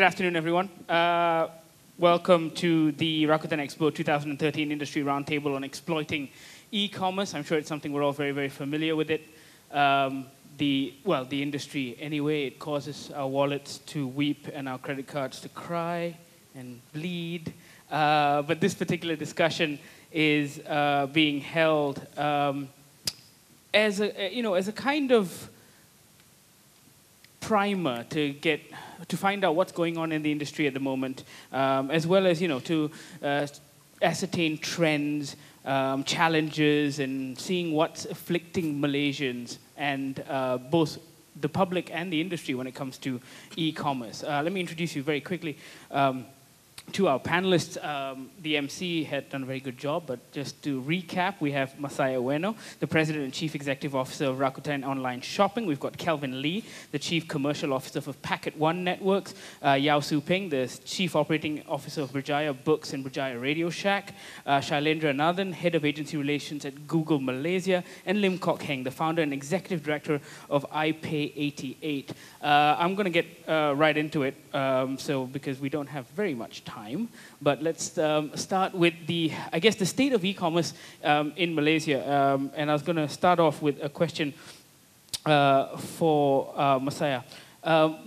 Good afternoon, everyone. Welcome to the Rakuten Expo 2013 Industry Roundtable on exploiting e-commerce. I'm sure it's something we're all very, very familiar with it. The industry anyway, it causes our wallets to weep and our credit cards to cry and bleed. But this particular discussion is being held as a kind of primer to find out what's going on in the industry at the moment, as well as to ascertain trends, challenges, and seeing what's afflicting Malaysians and both the public and the industry when it comes to e-commerce. Let me introduce you very quickly to our panelists. The MC had done a very good job, but just to recap, we have Masaya, Euno, the President and Chief Executive Officer of Rakuten Online Shopping. We've got Kelvin, the Chief Commercial Officer of Packet One Networks. Peng, the Chief Operating Officer of Berjaya Books and Berjaya Radio Shack. Shylendra, Head of Agency Relations at Google Malaysia. And Hing, the Founder and Executive Director of ipay 88. I'm going to get right into it, because we don't have very much time. But let's start with the state of e-commerce in Malaysia. And I was going to start off with a question for Masaya.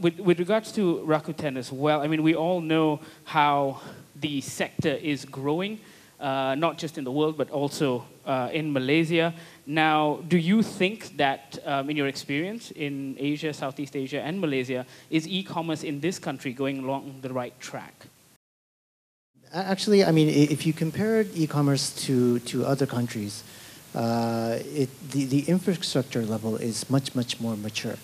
With regards to Rakuten as well, I mean, we all know how the sector is growing, not just in the world, but also in Malaysia. Now, do you think that, in your experience in Asia, Southeast Asia, and Malaysia, is e-commerce in this country going along the right track? Actually, I mean, if you compare e-commerce to other countries, the infrastructure level is much more mature.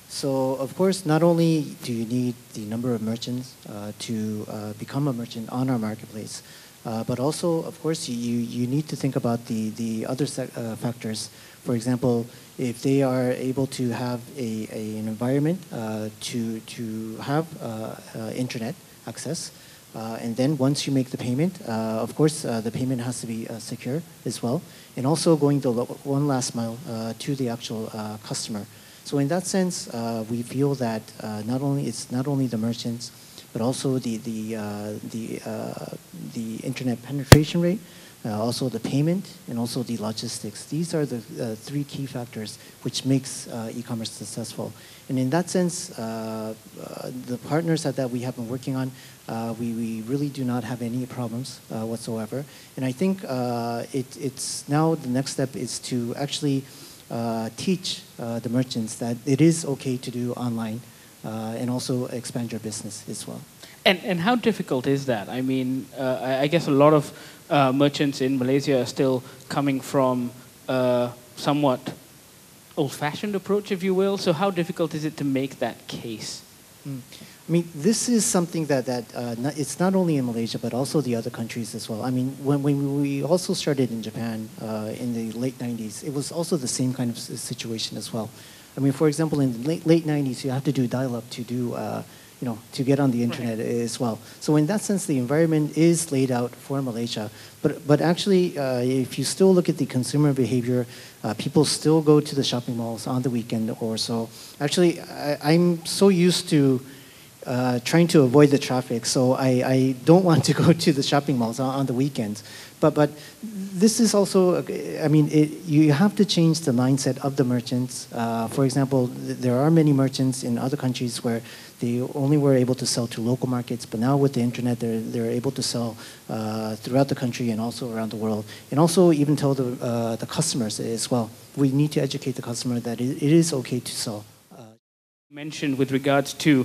So, of course, not only do you need the number of merchants to become a merchant on our marketplace, but also, of course, you need to think about the other factors. For example, if they are able to have an environment to have internet access, and then once you make the payment, of course, the payment has to be secure as well, and also going the one last mile to the actual customer. So in that sense, we feel that it's not only the merchants, but also the internet penetration rate, also the payment, and also the logistics. These are the three key factors which makes e-commerce successful. And in that sense, the partners that we have been working on, we really do not have any problems whatsoever. And I think it's now the next step is to actually teach the merchants that it is okay to do online and also expand your business as well. And how difficult is that? I mean, I guess a lot of merchants in Malaysia are still coming from a somewhat old-fashioned approach, if you will. So how difficult is it to make that case? I mean, this is something that it's not only in Malaysia, but also the other countries as well. I mean, when we also started in Japan in the late 90s, it was also the same kind of situation as well. I mean, for example, in the late 90s, you have to do dial-up to do to get on the internet as well. So in that sense, the environment is laid out for Malaysia. But actually, if you still look at the consumer behavior, people still go to the shopping malls on the weekend or so. Actually, I'm so used to trying to avoid the traffic, so I don't want to go to the shopping malls on the weekends. But this is also, I mean, you have to change the mindset of the merchants. For example, there are many merchants in other countries where they only were able to sell to local markets, but now with the internet, they're able to sell throughout the country and also around the world, and also even tell the customers as well. We need to educate the customer that it is okay to sell. Mentioned with regards to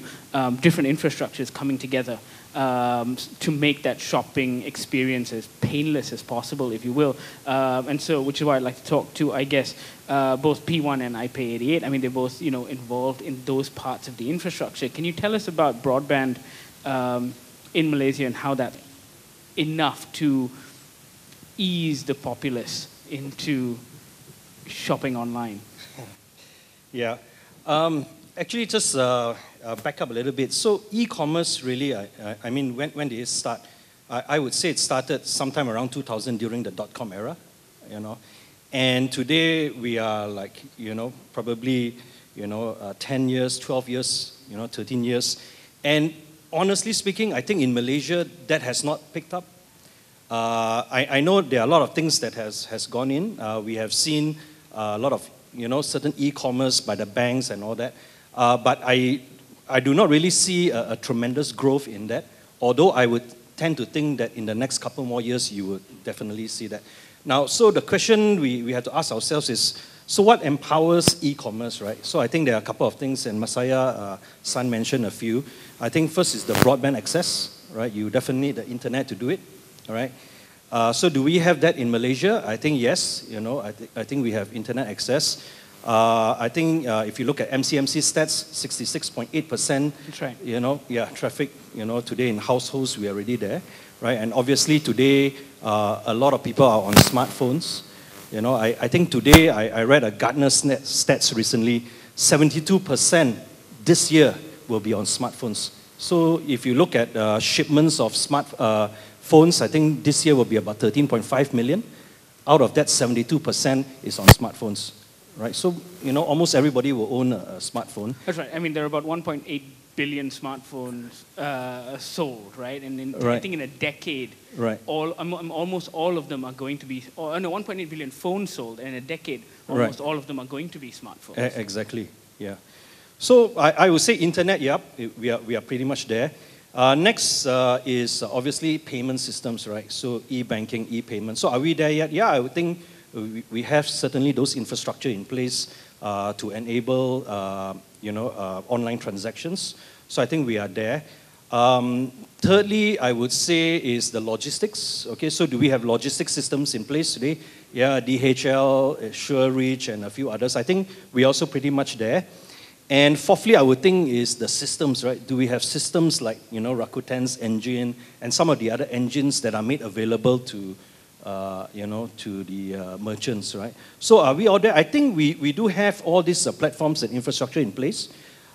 different infrastructures coming together to make that shopping experience as painless as possible, if you will. And so, which is why I'd like to talk to, I guess, both P1 and ipay 88. I mean, they're both, involved in those parts of the infrastructure. Can you tell us about broadband in Malaysia and how that's enough to ease the populace into shopping online? Yeah. Actually, just back up a little bit. So e-commerce really, I mean, when did it start? I would say it started sometime around 2000 during the dot-com era, And today we are like, probably, 10 years, 12 years, 13 years. And honestly speaking, I think in Malaysia that has not picked up. I know there are a lot of things that has gone in. We have seen a lot of certain e-commerce by the banks and all that. But I do not really see a tremendous growth in that. Although I would tend to think that in the next couple more years you would definitely see that. Now, so the question we have to ask ourselves is, so what empowers e-commerce, right? So I think there are a couple of things, and Masaya, San mentioned a few. I think first is the broadband access, right? You definitely need the internet to do it, all right? So do we have that in Malaysia? I think yes, I think we have internet access. I think if you look at MCMC stats, 66.8%, that's right. Traffic, today in households, we are already there, right? And obviously today, a lot of people are on smartphones. I think today, I read a Gartner stats recently, 72% this year will be on smartphones. So if you look at shipments of smartphones, I think this year will be about 13.5 million. Out of that, 72% is on smartphones, right? So, almost everybody will own a smartphone. That's right. I mean, there are about 1.8 billion smartphones sold, right? And right. I think in a decade, right. almost all of them are going to be, 1.8 billion phones sold, and in a decade, almost right. all of them are going to be smartphones. Exactly, yeah. So I would say internet, yep, we are pretty much there. Next is obviously payment systems, right? So e-banking, e-payment. So are we there yet? Yeah, I would think we have certainly those infrastructure in place to enable online transactions. So I think we are there. Thirdly, I would say is the logistics. Okay, so do we have logistics systems in place today? Yeah, DHL, SureReach, and a few others. I think we're also pretty much there. And fourthly, I would think is the systems, right? Do we have systems like, Rakuten's engine and some of the other engines that are made available to, to the merchants, right? So are we all there? I think we do have all these platforms and infrastructure in place.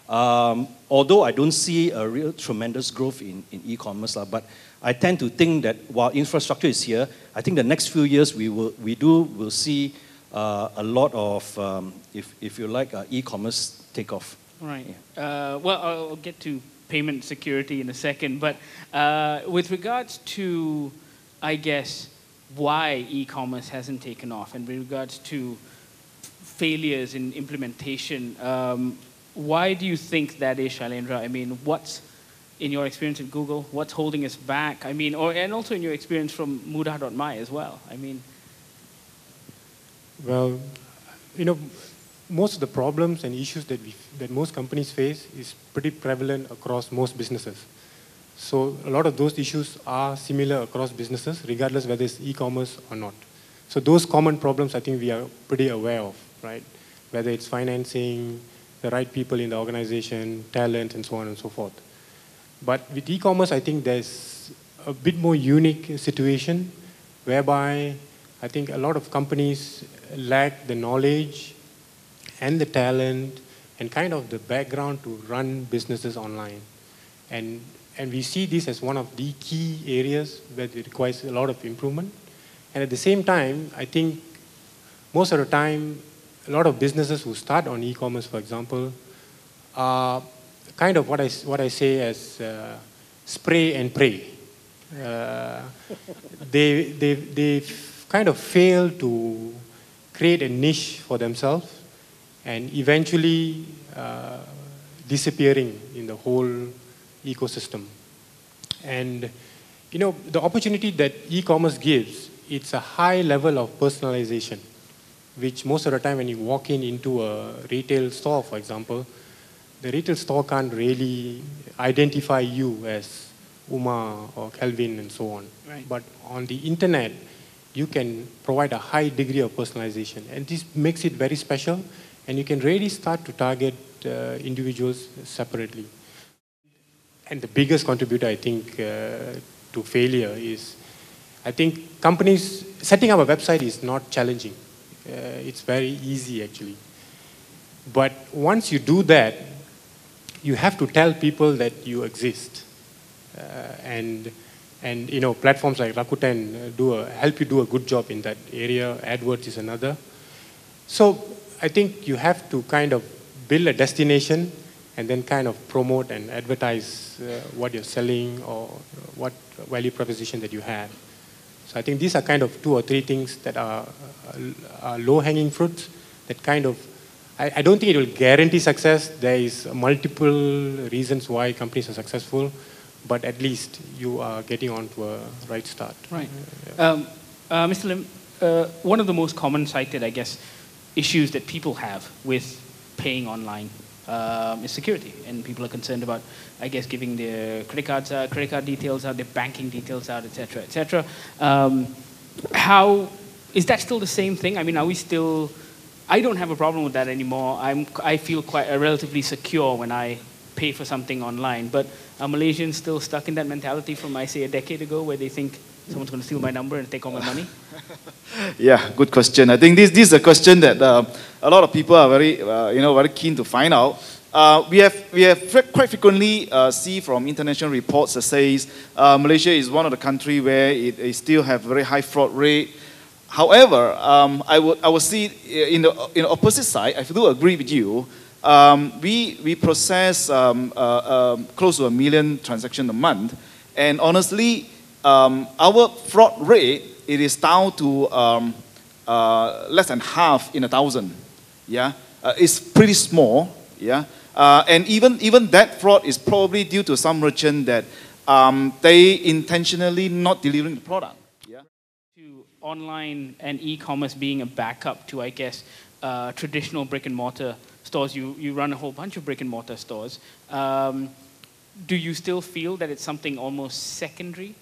Although I don't see a real tremendous growth in e-commerce, but I tend to think that while infrastructure is here, I think the next few years we'll see a lot of, if you like, e-commerce take off. Right. Yeah. Well, I'll get to payment security in a second, but with regards to, I guess, why e-commerce hasn't taken off, and with regards to failures in implementation, why do you think that is, Shylendra? I mean, what's, in your experience at Google, what's holding us back? I mean, and also in your experience from Mudah.my as well. I mean, well, most of the problems and issues that most companies face is pretty prevalent across most businesses. So a lot of those issues are similar across businesses, regardless whether it's e-commerce or not. So those common problems, I think we are pretty aware of, right? Whether it's financing, the right people in the organization, talent, and so on and so forth. But with e-commerce, I think there's a bit more unique situation whereby I think a lot of companies lack the knowledge and the talent and kind of the background to run businesses online. And we see this as one of the key areas where it requires a lot of improvement. And at the same time, I think most of the time, a lot of businesses who start on e-commerce, for example, are kind of what I say as spray and pray. They kind of fail to create a niche for themselves and eventually disappearing in the whole ecosystem. And the opportunity that e-commerce gives, it's a high level of personalization, which most of the time when you walk into a retail store, for example, the retail store can't really identify you as Uma or Kelvin and so on. Right. But on the internet, you can provide a high degree of personalization. And this makes it very special, and you can really start to target individuals separately. And the biggest contributor, I think, to failure is, I think companies, setting up a website is not challenging. It's very easy, actually. But once you do that, you have to tell people that you exist. And platforms like Rakuten help you do a good job in that area. AdWords is another. So I think you have to kind of build a destination and then kind of promote and advertise what you're selling or what value proposition that you have. So I think these are kind of 2 or 3 things that are low-hanging fruits that kind of, I don't think it will guarantee success. There is multiple reasons why companies are successful, but at least you are getting onto a right start. Right. Mr. Lim, one of the most common cited, I guess, issues that people have with paying online is security, and people are concerned about, I guess, giving their credit card details out, their banking details out, etc., etc. How is that still the same thing? I mean, are we still? I don't have a problem with that anymore. I feel quite relatively secure when I pay for something online. But are Malaysians still stuck in that mentality from, I say, a decade ago, where they think someone's going to steal my number and take all my money? Yeah, good question. I think this is a question that a lot of people are very keen to find out. We have quite frequently see from international reports that says Malaysia is one of the countries where it still have very high fraud rate. However, I would see in the opposite side. I do agree with you. We process close to 1 million transactions a month, and honestly, our fraud rate, it is down to less than half in 1,000. Yeah, it's pretty small. Yeah, and even that fraud is probably due to some merchant that they intentionally not delivering the product. Yeah. To online and e-commerce being a backup to, I guess, traditional brick and mortar stores. You run a whole bunch of brick and mortar stores. Do you still feel that it's something almost secondary?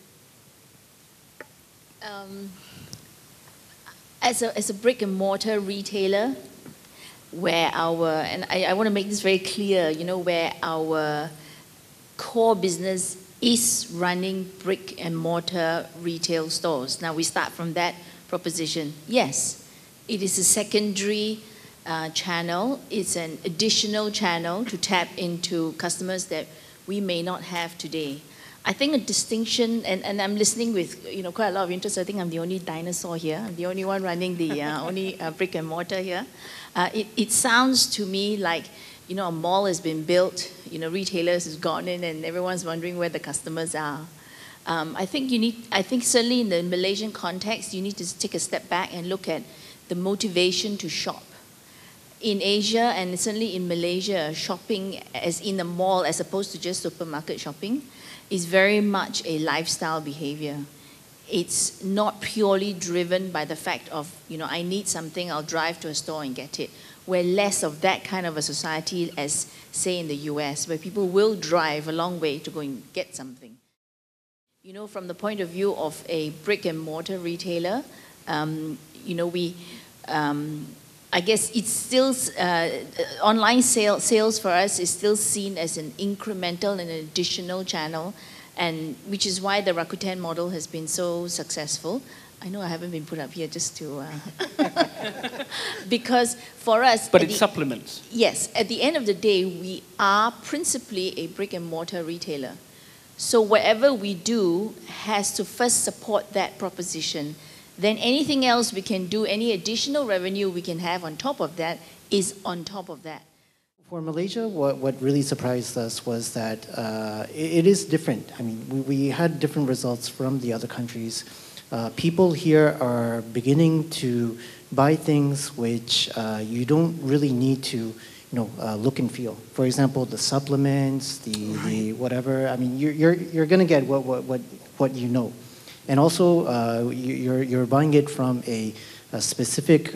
As a brick and mortar retailer, where and I want to make this very clear, where our core business is running brick and mortar retail stores. Now we start from that proposition. Yes, it is a secondary channel. It's an additional channel to tap into customers that we may not have today. I think a distinction, and I'm listening with quite a lot of interest. I think I'm the only dinosaur here. I'm the only one running the only brick and mortar here. It sounds to me like a mall has been built. Retailers has gone in, and everyone's wondering where the customers are. I think certainly in the Malaysian context, you need to take a step back and look at the motivation to shop. In Asia and certainly in Malaysia, shopping as in a mall as opposed to just supermarket shopping is very much a lifestyle behavior. It's not purely driven by the fact of, I need something, I'll drive to a store and get it. We're less of that kind of a society as, say, in the US, where people will drive a long way to go and get something. From the point of view of a brick and mortar retailer, I guess it's still, online sales for us is still seen as an incremental and an additional channel, and which is why the Rakuten model has been so successful. I know I haven't been put up here just to, because for us... But it supplements. Yes, at the end of the day, we are principally a brick and mortar retailer. So whatever we do has to first support that proposition. Then anything else we can do, any additional revenue we can have on top of that is on top of that. For Malaysia, what really surprised us was that it is different. I mean, we had different results from the other countries. People here are beginning to buy things which you don't really need to look and feel. For example, the supplements, the whatever. I mean, you're going to get what you know. And also, you're buying it from a specific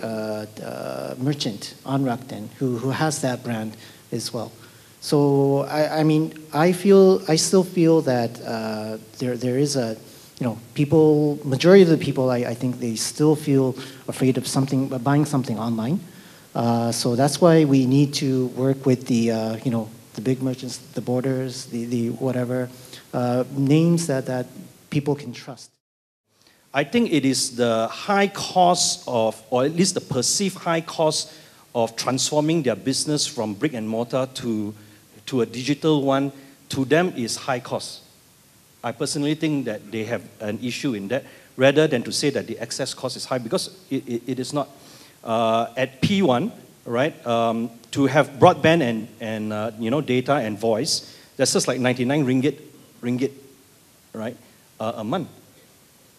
merchant on Rakuten who has that brand as well. So I mean, I still feel that there is a majority of the people I think they still feel afraid of buying something online. So that's why we need to work with the the big merchants, the borders, the whatever names that people can trust. I think it is the high cost of, or at least the perceived high cost of transforming their business from brick and mortar to a digital one. To them is high cost. I personally think that they have an issue in that, rather than to say that the excess cost is high, because it is not. At P1, right, to have broadband and you know, data and voice, that's just like 99 ringgit, right, a month,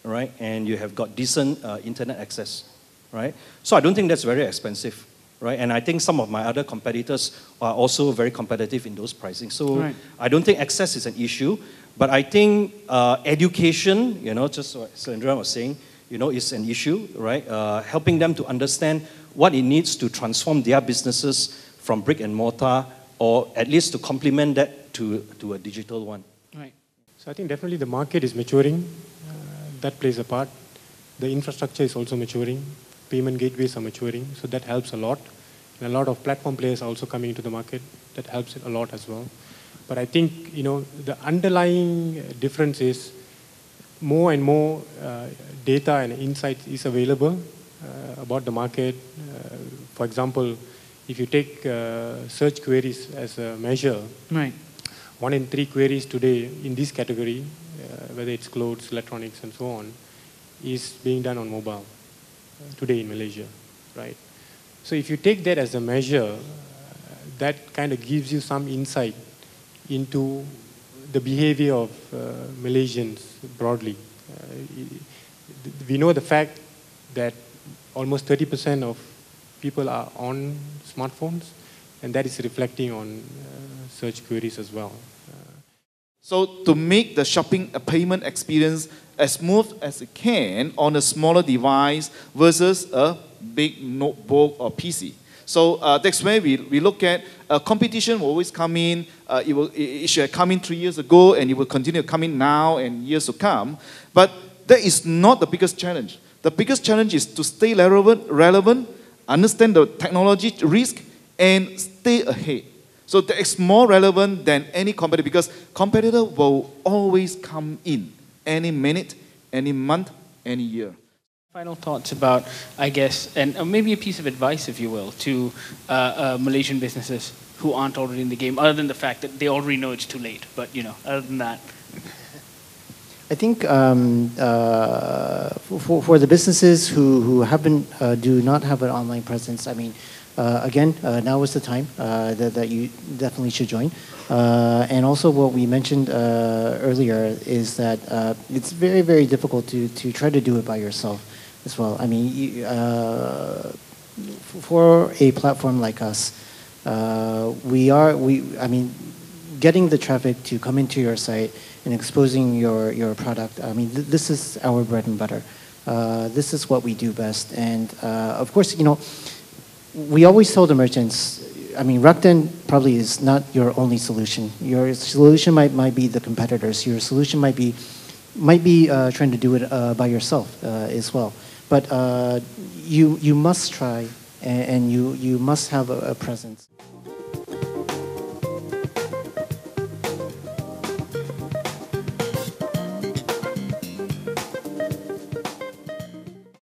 right, and you have got decent internet access, right. So I don't think that's very expensive, right, and I think some of my other competitors are also very competitive in those pricing. So right. I don't think access is an issue, but I think education, you know, just what Shylendra was saying, you know, is an issue, right, helping them to understand what it needs to transform their businesses from brick and mortar, or at least to complement that to a digital one. Right. So I think definitely the market is maturing. That plays a part. The infrastructure is also maturing. Payment gateways are maturing, so that helps a lot. And a lot of platform players are also coming into the market. That helps it a lot as well. But I think, you know, the underlying difference is more and more data and insights is available about the market. For example, if you take search queries as a measure, Right. 1 in 3 queries today in this category, whether it's clothes, electronics, and so on, is being done on mobile today in Malaysia, right? So if you take that as a measure, that kind of gives you some insight into the behavior of Malaysians broadly. We know the fact that almost 30% of people are on smartphones, and that is reflecting on search queries as well. So to make the shopping payment experience as smooth as it can on a smaller device versus a big notebook or PC. So that's where we look at competition will always come in. It should have come in 3 years ago, and it will continue to come in now and years to come. But that is not the biggest challenge. The biggest challenge is to stay relevant, understand the technology risk, and stay ahead. So that is more relevant than any competitor, because competitor will always come in any minute, any month, any year. Final thoughts about, I guess, and maybe a piece of advice, if you will, to Malaysian businesses who aren't already in the game, other than the fact that they already know it's too late. But, you know, other than that. I think for the businesses who do not have an online presence, I mean, again, now is the time that you definitely should join. And also what we mentioned earlier is that it's very, very difficult to try to do it by yourself as well. I mean, for a platform like us, I mean, getting the traffic to come into your site and exposing your product, I mean, this is our bread and butter. This is what we do best. And of course, you know, we always tell the merchants, I mean, Rakuten probably is not your only solution. Your solution might be the competitors. Your solution might be trying to do it by yourself as well. But you must try, and you must have a presence.